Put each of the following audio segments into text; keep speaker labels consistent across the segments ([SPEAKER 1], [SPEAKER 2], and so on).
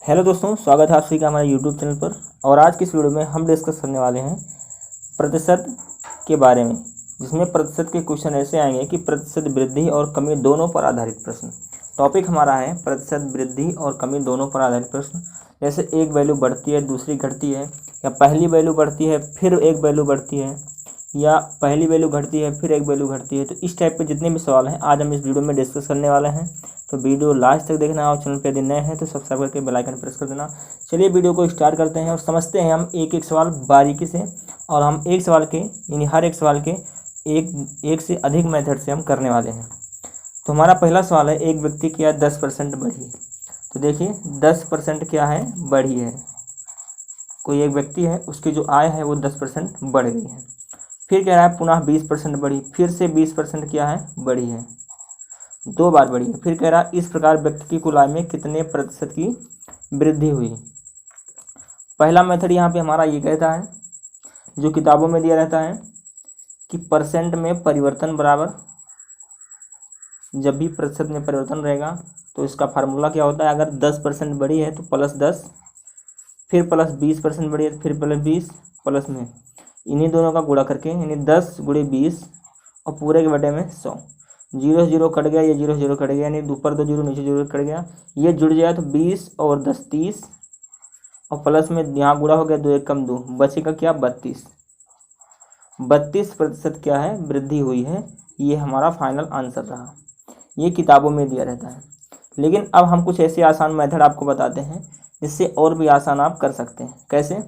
[SPEAKER 1] Hello दोस्तों, स्वागत है आप सभी का हमारे यूट्यूब चैनल पर। और आज की इस वीडियो में हम डिस्कस करने वाले हैं प्रतिशत के बारे में, जिसमें प्रतिशत के क्वेश्चन ऐसे आएंगे कि प्रतिशत वृद्धि और कमी दोनों पर आधारित प्रश्न। टॉपिक हमारा है प्रतिशत वृद्धि और कमी दोनों पर आधारित प्रश्न। जैसे एक वैल्यू बढ़ती है दूसरी घटती है, या पहली वैल्यू बढ़ती है फिर एक वैल्यू बढ़ती है, या पहली वैल्यू घटती है फिर एक वैल्यू घटती है। तो इस टाइप के जितने भी सवाल हैं आज हम इस वीडियो में डिस्कस करने वाले हैं। तो वीडियो लास्ट तक देखना, और चैनल पे यदि नए हैं तो सब्सक्राइब करके बेल आइकन प्रेस कर देना। चलिए वीडियो को स्टार्ट करते हैं और समझते हैं हम एक एक सवाल बारीकी से। और हम एक सवाल के यानी हर एक सवाल के एक से अधिक मेथड से हम करने वाले हैं। तो हमारा पहला सवाल है, एक व्यक्ति की आय 10% बढ़ी। तो देखिए 10% क्या है, बढ़ी है। कोई एक व्यक्ति है, उसकी जो आय है वो 10% बढ़ गई है। फिर कह रहा है पुनः 20% बढ़ी, फिर से 20% क्या है, बढ़ी है, 2 बार बढ़ी है। फिर कह रहा है इस प्रकार व्यक्ति की कुल आय में कितने प्रतिशत की वृद्धि हुई। पहला मेथड यहाँ पे हमारा ये कहता है, जो किताबों में दिया रहता है कि परसेंट में परिवर्तन बराबर, जब भी प्रतिशत में परिवर्तन रहेगा तो इसका फार्मूला क्या होता है, अगर 10% बढ़ी है तो +10, फिर +20% बढ़ी है फिर +20, प्लस में इन्हीं दोनों का गुणा करके यानी 10 × 20 और पूरे के बटे में 100। 0 से 0 कट गया, ये 0 से 0 कट गया, यानी ऊपर 2 0 नीचे 0 कट गया। ये जुड़ जाए तो 20 और 10 30, और प्लस में यहाँ गुणा हो गया, 2 1 कम 2, बचेगा क्या, 32। 32% क्या है, वृद्धि हुई है। ये हमारा फाइनल आंसर रहा। ये किताबों में दिया रहता है। लेकिन अब हम कुछ ऐसे आसान मेथड आपको बताते हैं जिससे और भी आसान आप कर सकते हैं। कैसे,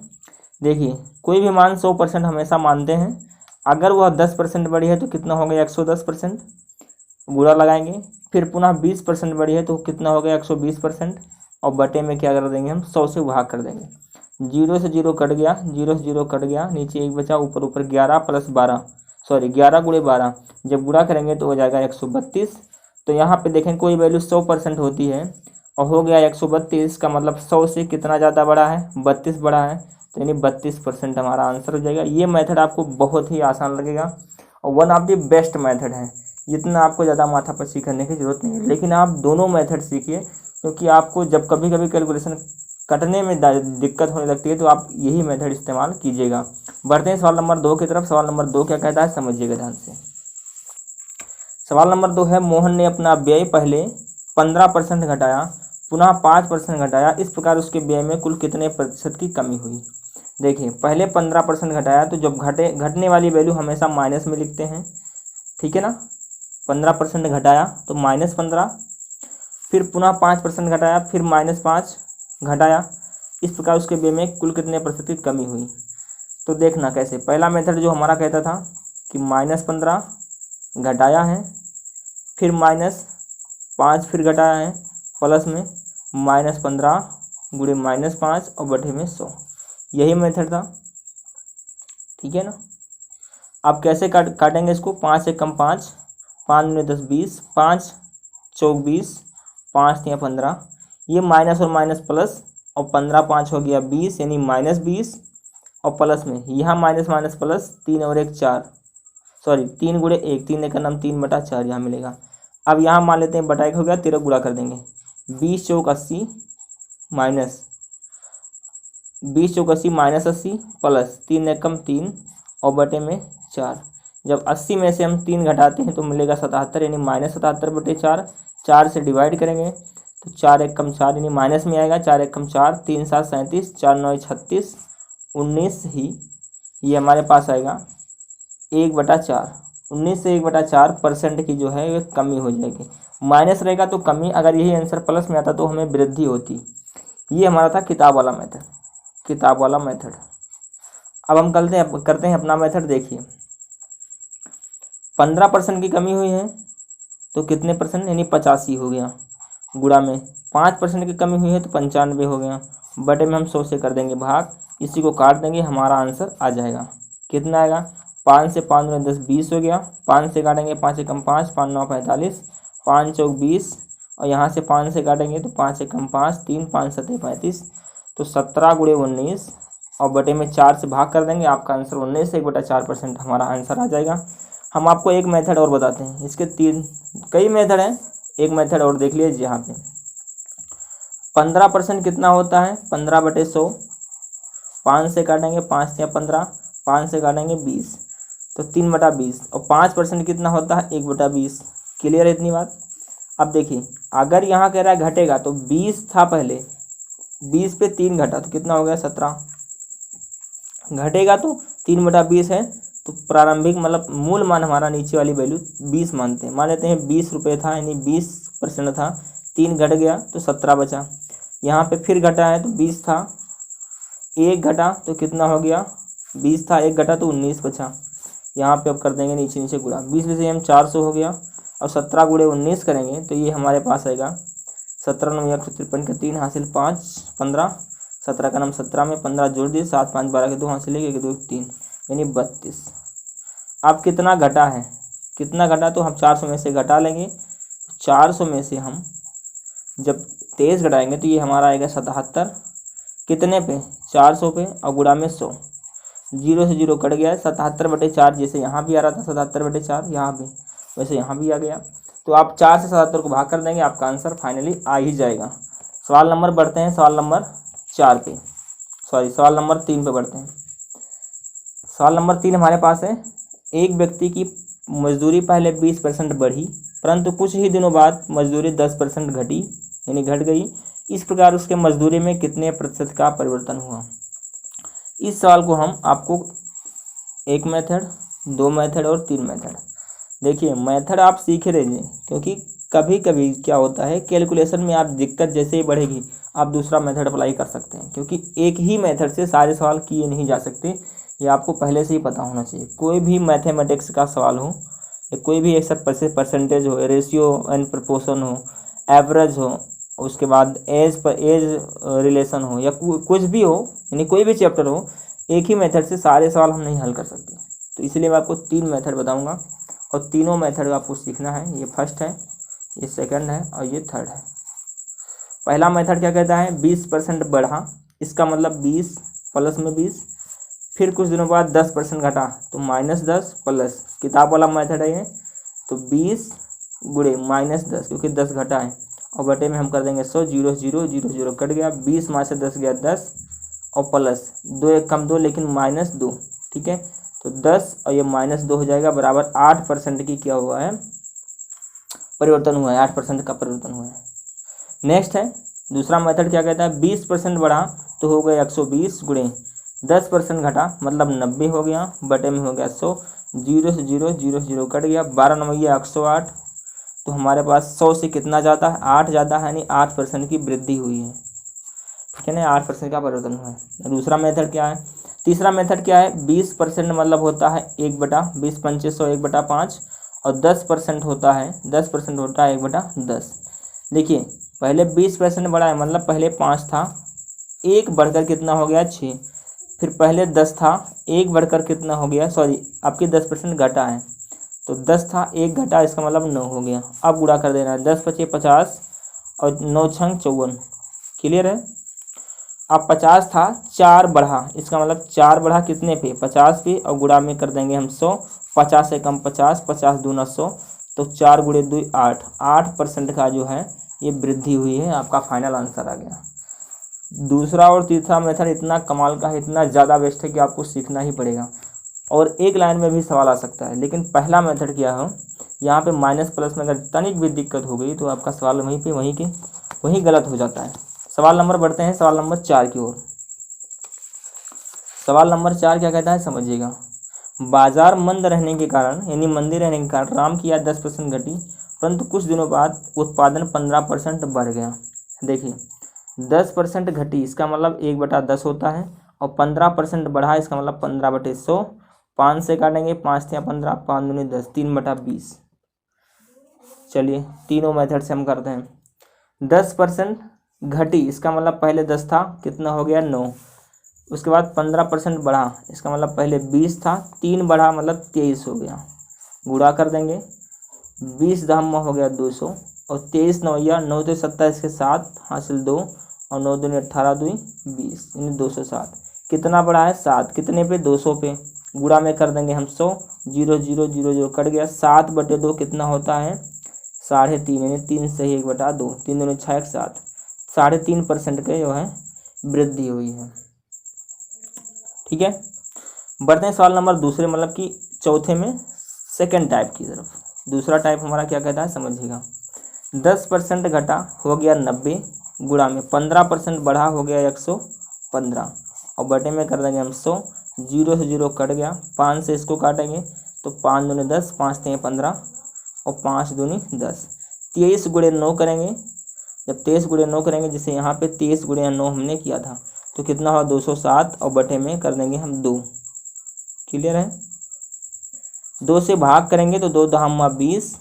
[SPEAKER 1] देखिए कोई भी मान 100% हमेशा मानते हैं। अगर वह 10% बढ़ी है तो कितना हो गया, 110%, गुणा लगाएंगे। फिर पुनः 20% बढ़ी है तो कितना हो गया, 120%, और बटे में क्या कर देंगे, हम 100 से भाग कर देंगे। 0 से 0 कट गया, 0 से 0 कट गया, नीचे 1 बचा, ऊपर 11 + 12, सॉरी 11 × 12, जब गुणा करेंगे तो हो जाएगा 132। तो यहाँ पे देखें कोई वैल्यू 100% होती है और हो गया 132, का मतलब 100 से कितना ज़्यादा बड़ा है, 32 बड़ा है। तो यानी 32% हमारा आंसर हो जाएगा। ये मेथड आपको बहुत ही आसान लगेगा और one of the best method है। इतना आपको ज़्यादा माथापच्ची करने की ज़रूरत नहीं है। लेकिन आप दोनों मेथड सीखिए, क्योंकि आपको जब कभी कभी कैलकुलेशन कटने में दिक्कत होने लगती है तो आप यही मेथड इस्तेमाल कीजिएगा। बढ़ते हैं सवाल नंबर 2 की तरफ। सवाल नंबर 2 क्या कहता है, समझिएगा ध्यान से। सवाल नंबर 2 है, मोहन ने अपना व्यय पहले 15% घटाया, पुनः 5% घटाया, इस प्रकार उसके व्यय में कुल कितने प्रतिशत की कमी हुई। देखिए पहले 15% घटाया, तो जब घटने वाली वैल्यू हमेशा माइनस में लिखते हैं, ठीक है ना। 15% घटाया तो -15, फिर पुनः 5% घटाया, फिर -5 घटाया, इस प्रकार उसके व्यय में कुल कितने प्रतिशत की कमी हुई। तो देखना कैसे, पहला मेथड जो हमारा कहता था कि -15 घटाया है, फिर -5 फिर घटाया है, प्लस में -15 × -5 और बटे में 100। यही मेथड था, ठीक है ना। अब कैसे काटेंगे इसको, 5 से कम 5, 5 × 10 20, 5 चौक 20, 5 × 15, ये माइनस और माइनस प्लस, और 15 5 हो गया 20, यानी -20, और प्लस में यहाँ माइनस माइनस प्लस, 3 और 1 4, सॉरी 3 × 1, 3 का नाम 3/4 यहाँ मिलेगा। अब यहाँ मान लेते हैं बटा 1 हो गया, 13 गुणा कर देंगे, 20 चौक 80 माइनस 20 चौक 80 -80 प्लस 3 एकम 3 और बटे में 4। जब 80 में से हम 3 घटाते हैं तो मिलेगा 77, यानी -77/4। 4 से डिवाइड करेंगे तो 4 एकम 4, यानी माइनस में आएगा, 4 एकम 4, 3 7 37, 4 9 36, 19 ही ये हमारे पास आएगा 1/4। 19 से 1/4% की जो है ये कमी हो जाएगी। माइनस रहेगा तो कमी, अगर यही आंसर प्लस में आता तो हमें वृद्धि होती। ये हमारा था किताब वाला मेथड, किताब वाला मेथड। अब हम करते हैं अपना मेथड। देखिए 15% की कमी हुई है तो कितने परसेंट, यानी 85 हो गया, गुणा में 5% की कमी हुई है तो 95 हो गया, बटे में हम 100 से कर देंगे भाग, इसी को काट देंगे, हमारा आंसर आ जाएगा। कितना आएगा, 5 से 5 × 10 20 हो गया, 5 से काटेंगे 5 एकम 5, 5 9 45, 5 चौक 20, और यहाँ से 5 से काटेंगे तो 5 एकम 5, 3 5 7 35, तो 17 × 19 और बटे में 4 से भाग कर देंगे, आपका आंसर 19 से 1/4% हमारा आंसर आ जाएगा। हम आपको एक मेथड और बताते हैं, इसके कई मेथड हैं, एक मेथड और देख लीजिए यहाँ पे। 15% कितना होता है? 15/100। 5 से काटेंगे, 5 या 15, 5 से काटेंगे 20, तो 3/20। और 5% कितना होता है? 1/20। क्लियर है इतनी बात? अब देखिए, अगर यहाँ कह रहा है घटेगा, तो 20 था पहले, 20 पे 3 घटा तो कितना हो गया? 17। घटेगा तो 3/20 है, तो प्रारंभिक मतलब मूल मान हमारा नीचे वाली वैल्यू 20 मानते हैं। मान लेते हैं 20 रुपये था, यानी 20% था, 3 घट गया तो 17 बचा। यहाँ पे फिर घटा है तो 20 था, 1 घटा तो कितना हो गया? 20 था, 1 घटा तो 19 बचा। यहाँ पे अब कर देंगे नीचे नीचे गुणा, 20 में से हम 400 हो गया, और 17 गुणे 19 करेंगे तो ये हमारे पास आएगा 17 9 153 का 3 हासिल 5 15, 17 का नाम 17 में 15 जोड़ दिए, 7 5 12 के 2 हासिल 1 2 3, यानी 32। अब कितना घटा है? कितना घटा? तो हम 400 में से घटा लेंगे। 400 में से हम जब 23 घटाएंगे तो ये हमारा आएगा 77। कितने पे? 400 पे, और गुणा में 100। 0 से 0 कट गया है, 77/4 जैसे यहाँ भी आ रहा था 77/4 यहाँ भी, वैसे यहाँ भी आ गया। तो आप 4 से 77 को भाग कर देंगे, आपका आंसर फाइनली आ ही जाएगा। सवाल नंबर बढ़ते हैं, सवाल नंबर 4 पे, सवाल नंबर 3 पे बढ़ते हैं। सवाल नंबर 3 हमारे पास है, एक व्यक्ति की मजदूरी पहले 20% बढ़ी, परंतु कुछ ही दिनों बाद मजदूरी 10% घटी, यानी घट गई। इस प्रकार उसके मजदूरी में कितने प्रतिशत का परिवर्तन हुआ? इस सवाल को हम आपको 1 मेथड, 2 मेथड और 3 मेथड, देखिए मेथड आप सीख रहिए, क्योंकि कभी कभी क्या होता है कैलकुलेशन में आप दिक्कत जैसे ही बढ़ेगी आप दूसरा मेथड अप्लाई कर सकते हैं, क्योंकि एक ही मेथड से सारे सवाल किए नहीं जा सकते, ये आपको पहले से ही पता होना चाहिए। कोई भी मैथमेटिक्स का सवाल हो, या कोई भी ऐसा परसेंटेज हो, रेशियो एंड प्रपोर्शन हो, एवरेज हो, उसके बाद एज रिलेशन हो, या कुछ भी हो, यानी कोई भी चैप्टर हो, एक ही मेथड से सारे सवाल हम नहीं हल कर सकते। तो इसलिए मैं आपको 3 मेथड बताऊंगा, और तीनों मेथड आपको सीखना है। ये फर्स्ट है, ये सेकंड है, और ये थर्ड है। पहला मेथड क्या कहता है? 20% बढ़ा, इसका मतलब 20 प्लस में 20, फिर कुछ दिनों बाद 10% घटा तो -10 प्लस, किताब वाला मेथड है ये, तो 20 गुणे -10, क्योंकि 10 घटा है, और बटे में हम कर देंगे 100, 0 0 0 0 कट गया, 20 में से 10 गया 10, और प्लस 2 1 कम 2, लेकिन -2, ठीक है। तो 10 और ये -2 हो जाएगा, बराबर 8% की क्या हुआ है? परिवर्तन हुआ है, 8% का परिवर्तन हुआ है। नेक्स्ट है दूसरा मेथड, क्या कहता है? 20% बढ़ा तो हो गया 120 गुणे 10% घटा मतलब 90 हो गया, बटे में हो गया 100, 0 से 0 0 0 कट गया, 12 9 108, तो हमारे पास 100 से कितना जाता है? 8 जाता है, यानी 8% की वृद्धि हुई है, ठीक है ना, 8% का परिवर्तन हुआ है। दूसरा मेथड क्या है? तीसरा मेथड क्या है? 20% मतलब होता है 1/20 पंचे 100 1/5, और 10% होता है 1/10। देखिए पहले 20% बढ़ा है, मतलब पहले 5 था, 1 बढ़कर कितना हो गया? 6, फिर पहले 10 था, 1 बढ़कर कितना हो गया? सॉरी, आपके 10% घटा है, तो 10 था, 1 घटा, इसका मतलब 9 हो गया। अब गुणा कर देना है, 10 पचे 50 और 9 छंग 54, क्लियर है। अब 50 था, 4 बढ़ा, इसका मतलब 4 बढ़ा कितने पे? 50 पे, और गुणा में कर देंगे हम 100, 50 से कम 50, 50 दूना 100, तो 4 गुणे 2 8, 8% का जो है ये वृद्धि हुई है। आपका फाइनल आंसर आ गया। दूसरा और तीसरा मेथड इतना कमाल का है, इतना ज़्यादा बेस्ट है कि आपको सीखना ही पड़ेगा, और एक लाइन में भी सवाल आ सकता है। लेकिन पहला मेथड क्या हो, यहाँ पे माइनस प्लस में अगर तनिक भी दिक्कत हो गई तो आपका सवाल वहीं गलत हो जाता है। सवाल नंबर बढ़ते हैं, सवाल नंबर 4 की ओर। सवाल नंबर 4 क्या कहता है, समझिएगा। बाजार मंद रहने के कारण, यानी मंदी रहने के कारण राम की आय 10% घटी, परंतु कुछ दिनों बाद उत्पादन 15% बढ़ गया। देखिए 10% घटी, इसका मतलब 1/10 होता है, और 15% बढ़ा, इसका मतलब 15/100। 5 से काटेंगे, 5 या 15, 5 दूनी 10, 3/20। चलिए तीनों मेथड से हम करते हैं। 10% घटी, इसका मतलब पहले 10 था, कितना हो गया? 9। उसके बाद 15% बढ़ा, इसका मतलब पहले 20 था, 3 बढ़ा मतलब 23 हो गया। गुणा कर देंगे, 20 दहम हो गया 200, और 23 9 9 तो 27 के 7 हासिल 2, और 9 दूनी 18 2 20, यानी 207। कितना बढ़ा है? 7, कितने पे? 200 पे। गुणा में कर देंगे हम 100, 0 0 0 0 कट गया, 7/2 कितना होता है? 3.5, यानी 3 सही 1/2, 3 दूनी 6 1 7, 3.5% के जो है वृद्धि हुई है। ठीक है, बढ़ते हैं सवाल नंबर दूसरे मतलब कि चौथे में सेकेंड टाइप की तरफ। दूसरा टाइप हमारा क्या कहता है समझिएगा। 10% घटा हो गया 90 गुणा में 15% बढ़ा हो गया 115 और बटे में कर देंगे हम 100। 0 से 0 कट गया, 5 से इसको काटेंगे तो 5 दूनी 10, 5 3 15 और 5 दूनी 10। 23 गुणे 9 करेंगे, जब 23 गुणे 9 करेंगे जिसे यहाँ पे 23 गुणे 9 हमने किया था तो कितना हुआ 207 और बटे में कर देंगे हम 2। क्लियर है। 2 से भाग करेंगे तो 2 दहा 20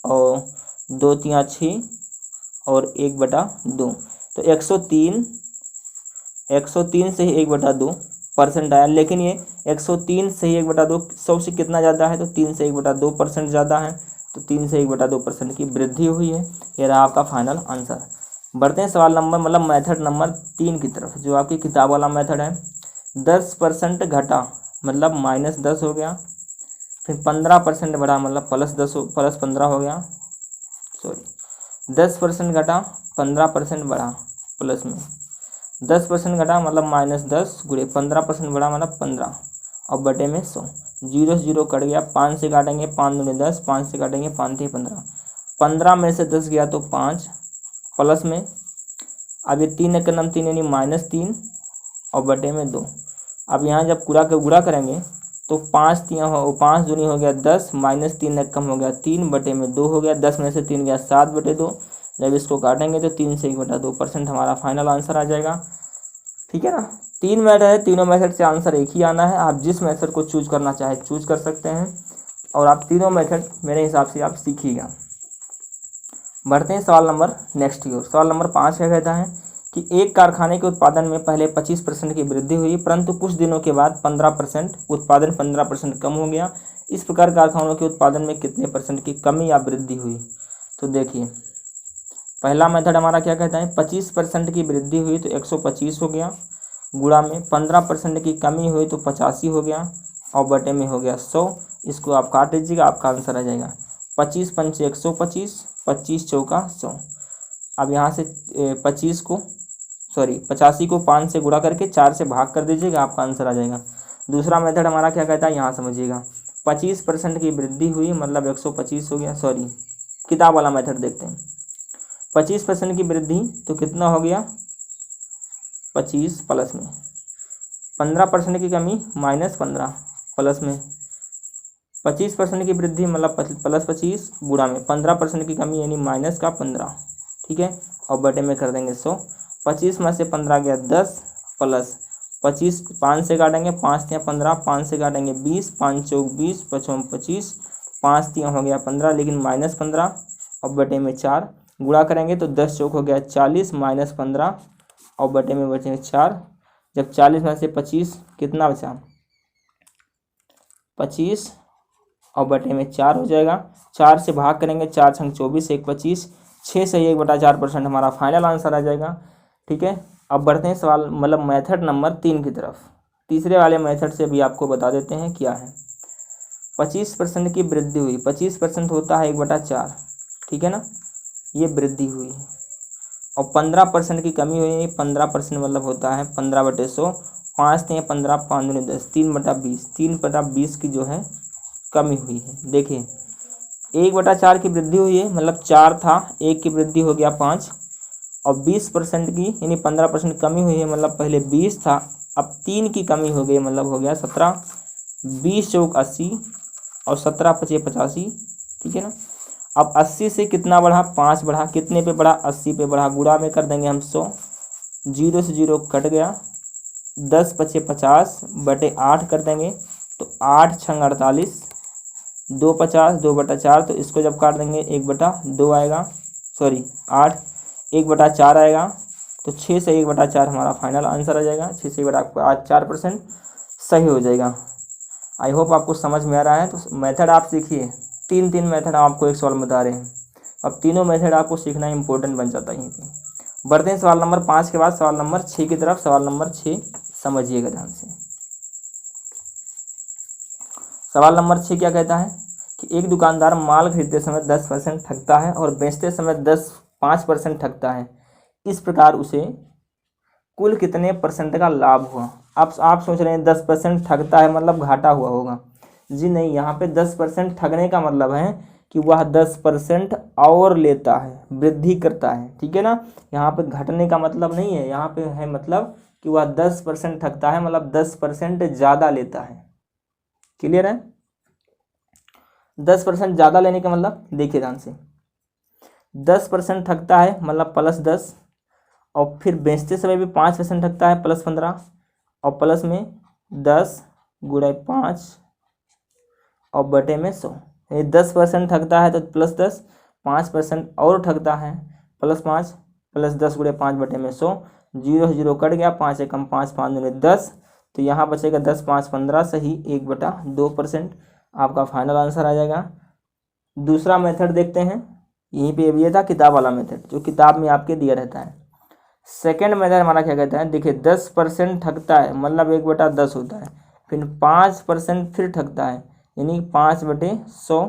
[SPEAKER 1] और 2 तिया 6 और 1/2 तो 103 से ही 1/2% आया। लेकिन ये 103 से ही 1/2 100 से कितना ज़्यादा है तो 3 से 1/2% ज़्यादा है, तो 3 से 1/2% की वृद्धि हुई है। ये रहा आपका फाइनल आंसर। बढ़ते हैं सवाल नंबर मतलब मेथड नंबर 3 की तरफ, जो आपकी किताब वाला मेथड है। 10% घटा मतलब -10 हो गया, फिर 15% बढ़ा मतलब +15 हो गया। सॉरी 10% घटा 15% बढ़ा प्लस में 10% घटा मतलब -10 गुणे 15% बढ़ा मतलब 15 और बटे में 100। 0 से 0 कट गया, 5 से काटेंगे 5 दूनी 10, 5 से काटेंगे 5 3 15। 15 में से 10 गया तो 5 प्लस में अब ये 3 एक नम 3 यानी -3 और बटे में 2। अब यहाँ जब गुणा करेंगे तो 5 तिया हो 5 दूनी हो गया 10, -3 एक कम हो गया 3 बटे में 2 हो गया। 10 में से 3 गया 7/2। जब इसको काटेंगे तो 3 से 1/2% हमारा फाइनल आंसर आ जाएगा। ठीक है ना। 3 मेथड है, तीनों मेथड से आंसर एक ही आना है। आप जिस मेथड को चूज करना चाहे चूज कर सकते हैं और आप तीनों मेथड मेरे हिसाब से आप सीखिएगा। बढ़ते हैं सवाल नंबर नेक्स्ट की ओर। सवाल नंबर 5 क्या कहता है कि एक कारखाने के उत्पादन में पहले 25% की वृद्धि हुई, परंतु कुछ दिनों के बाद 15% उत्पादन 15% कम हो गया। इस प्रकार कारखानों के उत्पादन में कितने % की कमी या वृद्धि हुई। तो देखिए पहला मेथड हमारा क्या कहता है, 25% की वृद्धि हुई तो 125 हो गया, गुणा में 15% की कमी हुई तो 85 हो गया और बटे में हो गया 100। इसको आप काट लीजिएगा, आपका आंसर आ जाएगा 25 पंचे 125, 25 चौका 100। अब यहाँ से 85 को 5 से गुणा करके 4 से भाग कर दीजिएगा, आपका आंसर आ जाएगा। दूसरा मेथड हमारा क्या कहता है यहाँ समझिएगा, 25% की वृद्धि हुई मतलब 125 हो गया। सॉरी किताब वाला मेथड देखते हैं। 25% की वृद्धि तो कितना हो गया 25 प्लस में 15% की कमी -15 प्लस में 25% की वृद्धि मतलब +25 गुणा में 15% की कमी यानी -15। ठीक है, और बटे में कर देंगे 100। 25 में से 15 गया 10 प्लस 25 5 से काटेंगे 5 तिया 15, 5 से काटेंगे 20, 5 चौक 20, 5 25, 5 तिया हो गया 15 लेकिन -15 और बटे में 4 गुणा करेंगे तो 10 चौक हो गया 40 -15 और बटे में बचेंगे 4। जब 40 में से 25 कितना बचा 25 और बटे में 4 हो जाएगा। 4 से भाग करेंगे 4 छंग 24 1 25, 6 से 1/4% हमारा फाइनल आंसर आ जाएगा। ठीक है, अब बढ़ते हैं सवाल मतलब मेथड नंबर 3 की तरफ। तीसरे वाले मेथड से भी आपको बता देते हैं क्या है। 25% की वृद्धि हुई, 25% होता है 1/4। ठीक है ना, ये वृद्धि हुई और 15% की कमी हुई। 15% मतलब होता है 15/100, 5 × 15 5 × 10 3/20, 3/20 की जो है कमी हुई है। देखिए 1/4 की वृद्धि हुई है मतलब 4 था, 1 की वृद्धि हो गया 5 और 20% की यानी 15% कमी हुई है मतलब पहले 20 था, अब 3 की कमी हो गई मतलब हो गया 17। 20 चौक 80 और 17 पचे 85। ठीक है ना, अब 80 से कितना बढ़ा 5 बढ़ा, कितने पे बढ़ा 80 पे बढ़ा, गुणा में कर देंगे हम 100। 0 से 0 कट गया, 10 पचे 50 बटे 8 कर देंगे तो 8 छंग 48, 2 50 2/4 तो इसको जब काट देंगे 1/2 आएगा। सॉरी 8 1/4 आएगा तो 6 से 1/4 हमारा फाइनल आंसर आ जाएगा। 6 से 1/4% सही हो जाएगा। आई होप आपको समझ में आ रहा है। तो मेथड आप सीखिए, 3 मेथड आपको एक सवाल में बता रहे हैं। अब तीनों मेथड आपको सीखना इंपॉर्टेंट बन जाता है यहीं पे। बढ़ते हैं सवाल नंबर 5 के बाद सवाल नंबर 6 की तरफ। सवाल नंबर 6 समझिएगा ध्यान से। सवाल नंबर 6 क्या कहता है कि एक दुकानदार माल खरीदते समय 10% ठगता है और बेचते समय 5% ठगता है। इस प्रकार उसे कुल कितने परसेंट का लाभ हुआ। आप सोच रहे हैं 10% ठगता है मतलब घाटा हुआ होगा। जी नहीं, यहाँ पे 10% ठगने का मतलब है कि वह 10% और लेता है, वृद्धि करता है, ठीक है ना। यहाँ पे घटने का मतलब नहीं है, यहाँ पे है मतलब कि वह 10% ठगता है मतलब 10% ज़्यादा लेता है। क्लियर है। 10% ज़्यादा लेने का मतलब देखिए ध्यान से, 10% ठगता है मतलब +10, और फिर बेचते समय भी 5% ठगता है +15, और प्लस में 10 गुणे 5 और बटे में 100। ये 10% ठगता है तो +10, 5% और ठगता है +5, +10 गुणे 5 बटे में 100। 0 0 कट गया, 5 एकम 5, 5 दूनी 10, तो यहाँ बचेगा 10 5 15, सही 1/2%। आपका फाइनल आंसर आ जाएगा। दूसरा मेथड देखते हैं। यहीं पे ये था किताब वाला मेथड, जो किताब में आपके दिया रहता है। सेकेंड मेथड हमारा क्या कहता है, देखिए 10% ठगता है मतलब 1/10 होता है, फिर 5% फिर ठगता है यानी 5/100,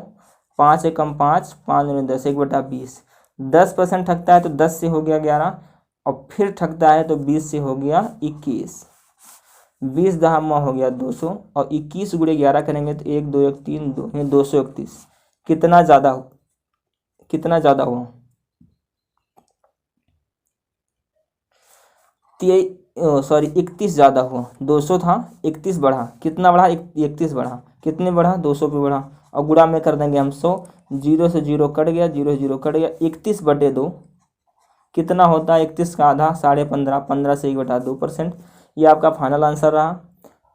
[SPEAKER 1] 5 एकम 5, 5 दूनी 10, 1/20। 10% ठगता है तो 10 से हो गया 11, और फिर ठगता है तो 20 से हो गया 21। 20 दहामा हो गया 200, और 21 गुणे 11 करेंगे तो 1 2 1 3 2 में 231। कितना ज़्यादा हुआ, 31 ज़्यादा हुआ। 200 था, 31 बढ़ा, कितना बढ़ा, 31 बढ़ा, कितने बढ़ा, 200 पे बढ़ा, और गुणा में कर देंगे हम 100। 0 से 0 कट गया, 0 0 कट गया, 31/2 कितना होता है, 31 का आधा 15.5, 15 से 1/2%। ये आपका फाइनल आंसर रहा।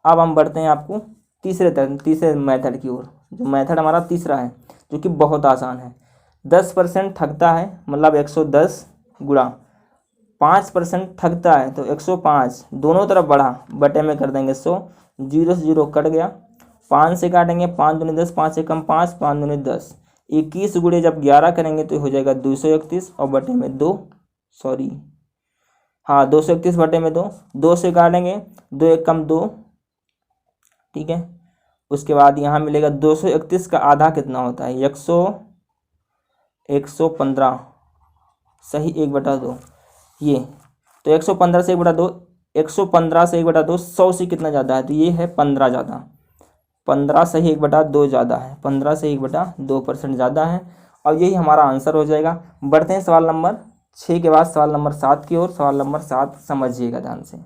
[SPEAKER 1] अब हम बढ़ते हैं आपको तीसरे मेथड की ओर। जो मेथड हमारा तीसरा है, जो कि बहुत आसान है। 10% ठगता है मतलब 110 गुणा 5% ठगता है तो 105, दोनों तरफ बढ़ा, बटे में कर देंगे 100। 0 से 0 कट गया, 5 से काटेंगे, 5 दूनी 10, 5 एकम 5, 5 दूनी 10। 21 गुणे जब 11 करेंगे तो हो जाएगा 231, और बटे में 2, सॉरी हाँ 231 बटे में 2, 2 से काटेंगे, 2 एकम 2, ठीक है। उसके बाद यहाँ मिलेगा 231 का आधा कितना होता है, 115, सही 1/2। ये तो 115 से 1/2, 115 से 1/2, 100 से कितना ज़्यादा है, तो ये है 15 ज़्यादा, 15 सही 1/2 ज़्यादा है, 15 से 1/2% ज़्यादा है। और यही हमारा आंसर हो जाएगा। बढ़ते हैं सवाल नंबर 6 के बाद सवाल नंबर 7 की ओर। सवाल नंबर 7 समझिएगा ध्यान से।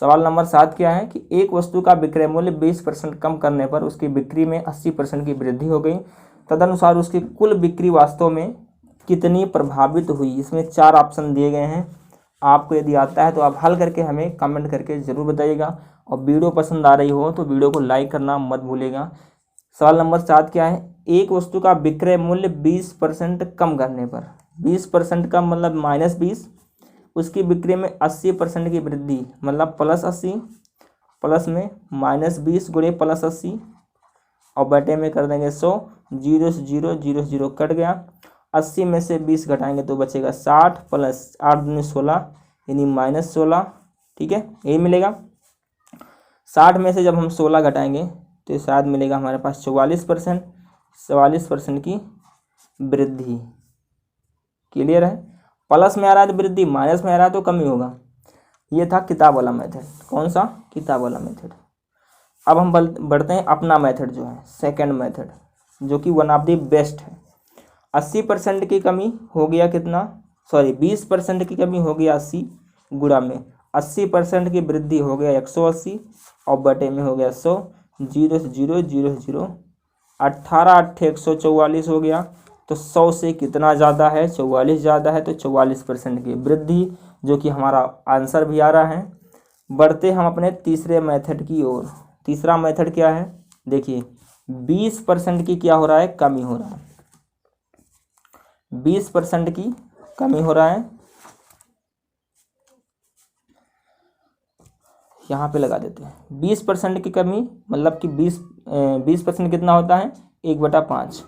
[SPEAKER 1] सवाल नंबर 7 क्या है कि एक वस्तु का विक्रय मूल्य 20% कम करने पर उसकी बिक्री में 80% की वृद्धि हो गई, तदनुसार उसकी कुल बिक्री वास्तव में कितनी प्रभावित हुई। इसमें 4 ऑप्शन दिए गए हैं। आपको यदि आता है तो आप हल करके हमें कमेंट करके ज़रूर बताइएगा, और वीडियो पसंद आ रही हो तो वीडियो को लाइक करना मत भूलिएगा। सवाल नंबर 7 क्या है, एक वस्तु का विक्रय मूल्य 20% कम करने पर, 20% कम मतलब -20, उसकी बिक्री में 80% की वृद्धि मतलब +80, प्लस में -20 गुणे +80, और बटे में कर देंगे 100। 0 से 0 0 0 कट गया, 80 में से 20 घटाएंगे तो बचेगा 60, प्लस 8 दूनी 16 यानी -16, ठीक है, यही मिलेगा। 60 में से जब हम 16 घटाएंगे तो शायद मिलेगा हमारे पास 44%, 44% की वृद्धि। क्लियर है। प्लस में आ रहा है तो वृद्धि, माइनस में आ रहा है तो कमी होगा। ये था किताब वाला मेथड। कौन सा, किताब वाला मेथड। अब हम बढ़ते हैं अपना मेथड जो है सेकंड मेथड, जो कि वन ऑफ द बेस्ट है। 80% की कमी हो गया कितना, सॉरी 20% की कमी हो गया 80 गुणा में 80% की वृद्धि हो गया 180, और बटे में हो गया 100। 0 से 0 0 से 0, 18 8 144 हो गया। तो 100 से कितना ज़्यादा है, 44 ज़्यादा है, तो 44% की वृद्धि, जो कि हमारा आंसर भी आ रहा है। बढ़ते हम अपने तीसरे मेथड की ओर। तीसरा मेथड क्या है, देखिए 20% की क्या हो रहा है, कमी हो रहा है। 20% की कमी हो रहा है, यहाँ पे लगा देते हैं 20% की कमी मतलब कि 20% कितना होता है, 1/5,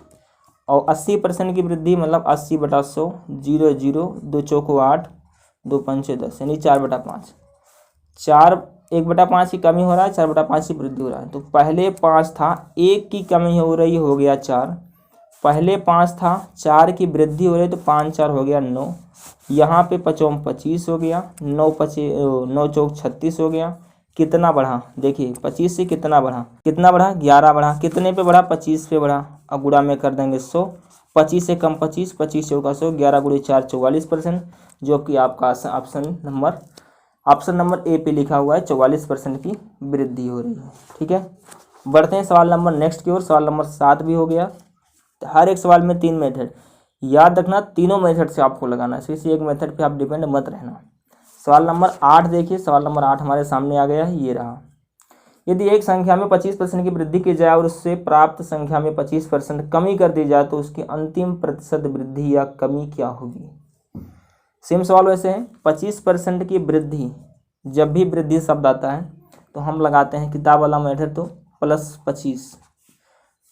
[SPEAKER 1] और 80% की वृद्धि मतलब 80/100। 0 0 2 चौको 8, 2 पंचे 10 यानी 4/5। 1/5 की कमी हो रहा है, 4/5 की वृद्धि हो रहा है। तो पहले 5 था, 1 की कमी हो रही, हो गया 4, पहले 5 था, 4 की वृद्धि हो रही तो 5 4 हो गया 9, यहाँ पे 5 25 हो गया, 9 चौक 36 हो गया। कितना बढ़ा देखिए, 25 से कितना बढ़ा, 11 बढ़ा। कितने पे बढ़ा, 25 पे बढ़ा। अब गुणा में कर देंगे 100, 25 से कम 25, 25 चौका 100, 11 गुणे 4 44%, जो कि आपका ऑप्शन नंबर ए पे लिखा हुआ है 44% की वृद्धि हो रही है। ठीक है, बढ़ते हैं सवाल नंबर नेक्स्ट की ओर। सवाल नंबर 7 भी हो गया। हर एक सवाल में 3 मेथड, याद रखना तीनों मेथड से आपको लगाना है, किसी एक मेथड पे आप डिपेंड मत रहना। सवाल नंबर 8 देखिए, सवाल नंबर 8 हमारे सामने आ गया है, ये रहा। यदि एक संख्या में 25% की वृद्धि की जाए और उससे प्राप्त संख्या में 25% कमी कर दी जाए तो उसकी अंतिम प्रतिशत वृद्धि या कमी क्या होगी। सेम सवाल वैसे है, 25% की वृद्धि, जब भी वृद्धि शब्द आता है तो हम लगाते हैं किताब वाला मेथड, तो +25,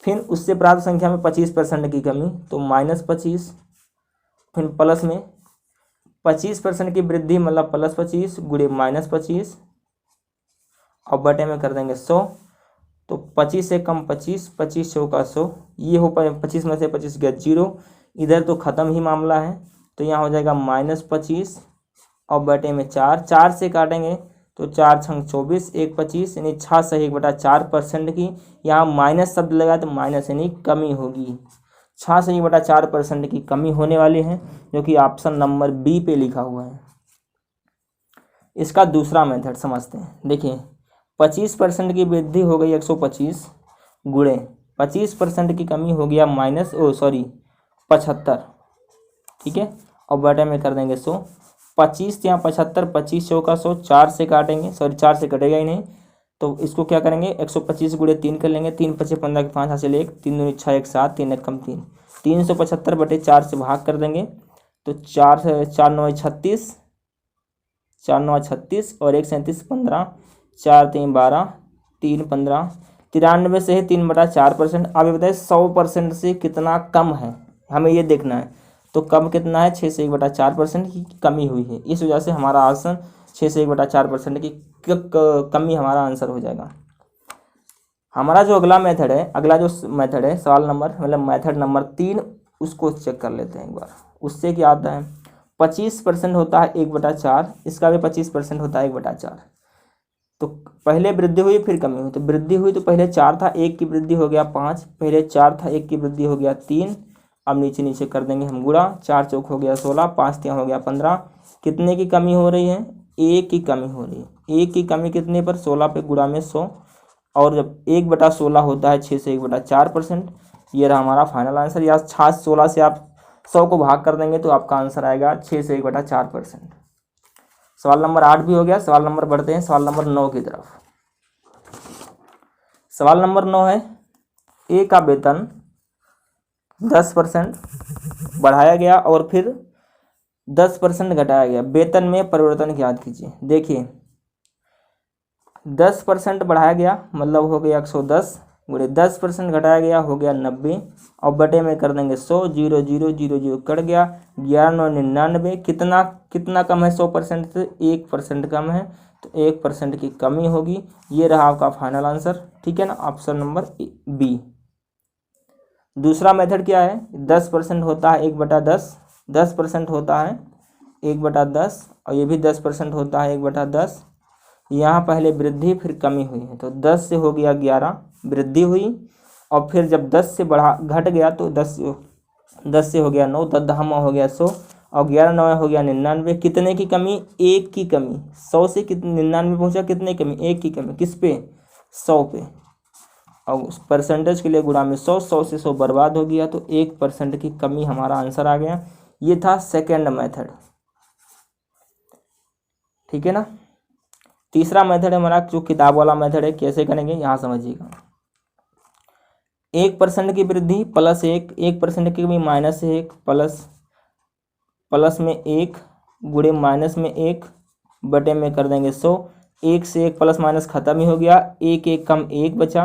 [SPEAKER 1] फिर उससे प्राप्त संख्या में 25% की कमी तो -25, फिर प्लस में 25% की वृद्धि मतलब +25 गुणे -25 और बटे में कर देंगे 100, तो 25 से कम 25, 25 चौका 100, ये हो पाए 25 में से 25 गया 0, इधर तो ख़त्म ही मामला है, तो यहाँ हो जाएगा -25 और बटे में 4, 4 से काटेंगे तो 4 छंग 24, 1 25 यानी 6 से 1/4% की, यहाँ माइनस शब्द लगा तो माइनस यानी कमी होगी, 6 से 1/4% की कमी होने वाली है, जो कि ऑप्शन नंबर बी पे लिखा हुआ है। इसका दूसरा मेथड समझते हैं। देखिए 25% की वृद्धि हो गई 125 गुणे 25% की कमी हो गया -75, ठीक है, और बटे में कर देंगे 100, 25 यहाँ 75, 25 चौका 100, 4 से काटेंगे, 4 से कटेगा ही नहीं, तो इसको क्या करेंगे 125 गुणे 3 कर लेंगे, 3 5 15 के 5 हासिल 1, 3 दूनी 6 1 7, 3 1 कम 3, 375 बटे 4 से भाग कर देंगे, तो 4 9 36, 4 9 36 और 1 37 15, 4 3 12, 3 15, 93 से है 3/4%। अब ये बताइए 100% से कितना कम है, हमें ये देखना है। तो कम कितना है, 6 से 1/4% की कमी हुई है, इस वजह से हमारा आंसर 6 से 1/4% की कमी हमारा आंसर हो जाएगा। हमारा जो अगला मेथड है सवाल नंबर मतलब मेथड नंबर 3, उसको चेक कर लेते हैं एक बार। उससे क्या आता है, 25% होता है 1/4, इसका भी 25% होता है 1/4। तो पहले वृद्धि हुई फिर कमी हुई, तो वृद्धि हुई तो पहले 4 था, 1 की वृद्धि हो गया 5, पहले 4 था 1 की वृद्धि हो गया 3, अब नीचे नीचे कर देंगे हम गुणा, 4 चौक हो गया 16, 5 3 हो गया 15, कितने की कमी हो रही है, 1 की कमी हो रही है। 1 की कमी कितने पर, 16 पे गुणा में 100, और जब 1/16 होता है 6 से 1/4%। ये रहा हमारा फाइनल आंसर, या 16 से आप 100 को भाग कर देंगे तो आपका आंसर आएगा 6 से 1/4%। सवाल नंबर 8 भी हो गया। सवाल नंबर बढ़ते हैं सवाल नंबर 9 की तरफ। सवाल नंबर 9 है, ए का वेतन 10% बढ़ाया गया और फिर 10% घटाया गया, वेतन में परिवर्तन ज्ञात कीजिए। देखिए 10% बढ़ाया गया मतलब हो गया 110 गुणे 10% घटाया गया हो गया 90, और बटे में कर देंगे 100, 0 0 0 0 कट गया, 11 9 99, कितना कम है 100% से, 1% कम है, तो 1% की कमी होगी। ये रहा आपका फाइनल आंसर, ठीक है ना, ऑप्शन नंबर बी। दूसरा मेथड क्या है, 10% होता है 1/10, 10% होता है 1/10, और ये भी 10% होता है 1/10। यहाँ पहले वृद्धि फिर कमी हुई है, तो 10 से हो गया 11 वृद्धि हुई, और फिर जब 10 से घट गया तो 10 से हो गया 9, 10 10 हो गया 100, और 11 9 हो गया 99, कितने की कमी, 1 की कमी, 100 से कितने 99 पहुँचा, कितने कमी, 1 की कमी, किस पे, 100 पे, और उस परसेंटेज के लिए गुणा में 100, 100 से 100 बर्बाद हो गया, तो 1% की कमी हमारा आंसर आ गया। ये था सेकेंड मेथड, ठीक है ना। तीसरा मेथड है हमारा जो किताब वाला मेथड है, कैसे करेंगे यहाँ समझिएगा। 1% की वृद्धि +1, 1% की कमी -1, प्लस में 1 गुणे माइनस में 1 बटे में कर देंगे 100, 1 से 1 प्लस माइनस खत्म ही हो गया, 1 1 कम 1 बचा,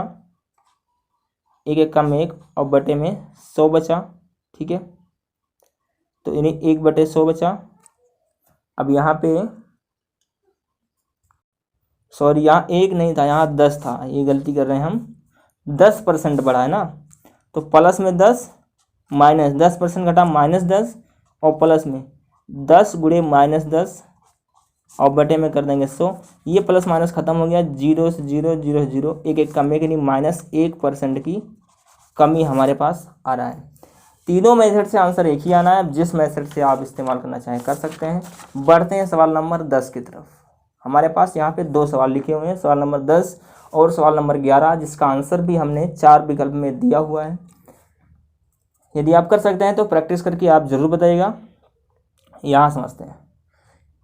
[SPEAKER 1] 1 1 कम 1 और बटे में 100 बचा, ठीक है, तो यानी 1/100 बचा। अब यहाँ पे सॉरी यहाँ 1 नहीं था, यहाँ 10 था, ये गलती कर रहे हैं हम, 10% बढ़ा है ना, तो प्लस में 10 माइनस 10% घटा -10 और प्लस में 10 गुणे -10 और बटे में कर देंगे 100। ये प्लस माइनस खत्म हो गया, 0 से 0 0 0 एक एक कमी के लिए -1% की कमी हमारे पास आ रहा है। तीनों मेथड से आंसर एक ही आना है। जिस मेथड से आप इस्तेमाल करना चाहें कर सकते हैं। बढ़ते हैं सवाल नंबर 10 की तरफ। हमारे पास यहाँ पे 2 सवाल लिखे हुए हैं, सवाल नंबर 10 और सवाल नंबर 11, जिसका आंसर भी हमने 4 विकल्प में दिया हुआ है। यदि आप कर सकते हैं तो प्रैक्टिस करके आप जरूर बताइएगा। यहाँ समझते हैं।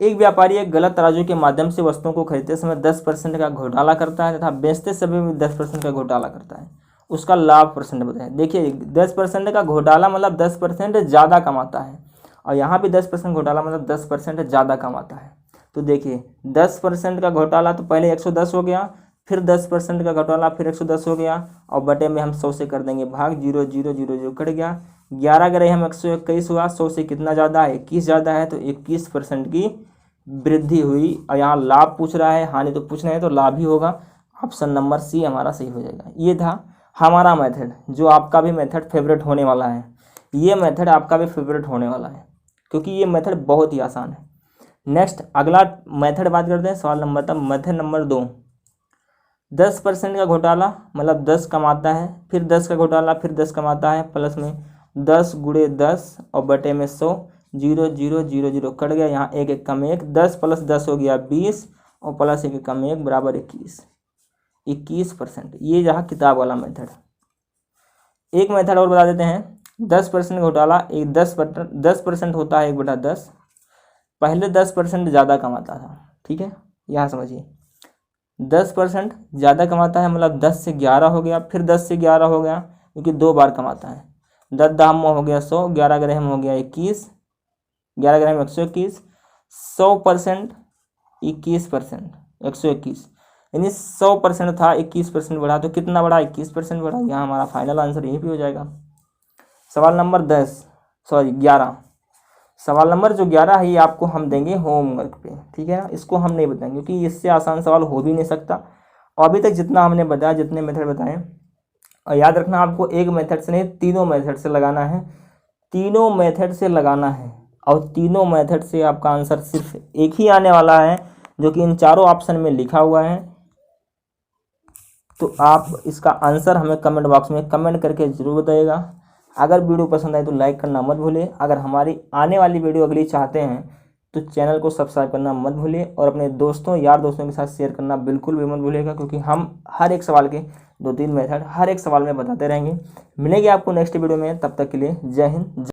[SPEAKER 1] एक व्यापारी एक गलत तराजू के माध्यम से वस्तुओं को खरीदते समय 10% का घोटाला करता है तथा बेचते समय भी 10% का घोटाला करता है। उसका लाभ परसेंट बताएं। देखिए 10% का घोटाला मतलब 10% ज़्यादा कमाता है, और यहाँ भी 10% घोटाला मतलब 10% ज़्यादा कमाता है। तो देखिए 10% का घोटाला तो पहले 110 हो गया, फिर 10% का घोटाला फिर 110 हो गया, और बटे में हम 100 से कर देंगे भाग, 0 0 0 0 कट गया। 11 गए हम 121 हुआ, 100 से कितना ज़्यादा है, 21 ज़्यादा है, तो 21% की वृद्धि हुई। और यहाँ लाभ पूछ रहा है, हानि तो पूछ रहे हैं, तो लाभ ही होगा। ऑप्शन नंबर सी हमारा सही हो जाएगा। ये था हमारा मेथड, जो आपका भी मेथड फेवरेट होने वाला है। ये मेथड आपका भी फेवरेट होने वाला है, क्योंकि ये मेथड बहुत ही आसान है। नेक्स्ट अगला मेथड बात करते हैं, सवाल नंबर तब मेथड नंबर 2। 10% का घोटाला मतलब 10 कमाता है, फिर 10 का घोटाला फिर 10 कमाता है, प्लस में 10 गुणे 10 और बटे में 100, 0 0 0 0 कट गया। यहाँ एक एक कम एक, 10 प्लस 10 हो गया 20 और प्लस एक कम एक बराबर 21%। ये रहा किताब वाला मेथड। एक मेथड और बता देते हैं। 10% घोटाला, एक 10% होता है 1/10। पहले 10% ज़्यादा कमाता था, ठीक है, यहाँ समझिए 10% ज़्यादा कमाता है मतलब 10 से 11 हो गया, फिर 10 से 11 हो गया, क्योंकि 2 बार कमाता है। 10 दाम हो गया 100, 11 ग्राम हो गया 21, 11 ग्राम 121, 100% 21%, 121, यानी 100% था 21% बढ़ा, तो कितना बढ़ा, 21% बढ़ा। यहाँ हमारा फाइनल आंसर यही भी हो जाएगा। सवाल नंबर 11, सवाल नंबर जो 11 है ये आपको हम देंगे होमवर्क पे, ठीक है ना। इसको हम नहीं बताएंगे क्योंकि इससे आसान सवाल हो भी नहीं सकता। और अभी तक जितना हमने बताया, जितने मेथड बताए, और याद रखना आपको एक मेथड से नहीं, तीनों मेथड से लगाना है। तीनों मेथड से लगाना है, और तीनों मेथड से आपका आंसर सिर्फ एक ही आने वाला है, जो कि इन चारों ऑप्शन में लिखा हुआ है। तो आप इसका आंसर हमें कमेंट बॉक्स में कमेंट करके ज़रूर बताइएगा। अगर वीडियो पसंद आए तो लाइक करना मत भूलिए। अगर हमारी आने वाली वीडियो अगली चाहते हैं तो चैनल को सब्सक्राइब करना मत भूलिए, और अपने दोस्तों यार दोस्तों के साथ शेयर करना बिल्कुल भी मत भूलिएगा, क्योंकि हम हर एक सवाल के 2-3 मेथड हर एक सवाल में बताते रहेंगे। मिलेंगे आपको नेक्स्ट वीडियो में, तब तक के लिए जय हिंद।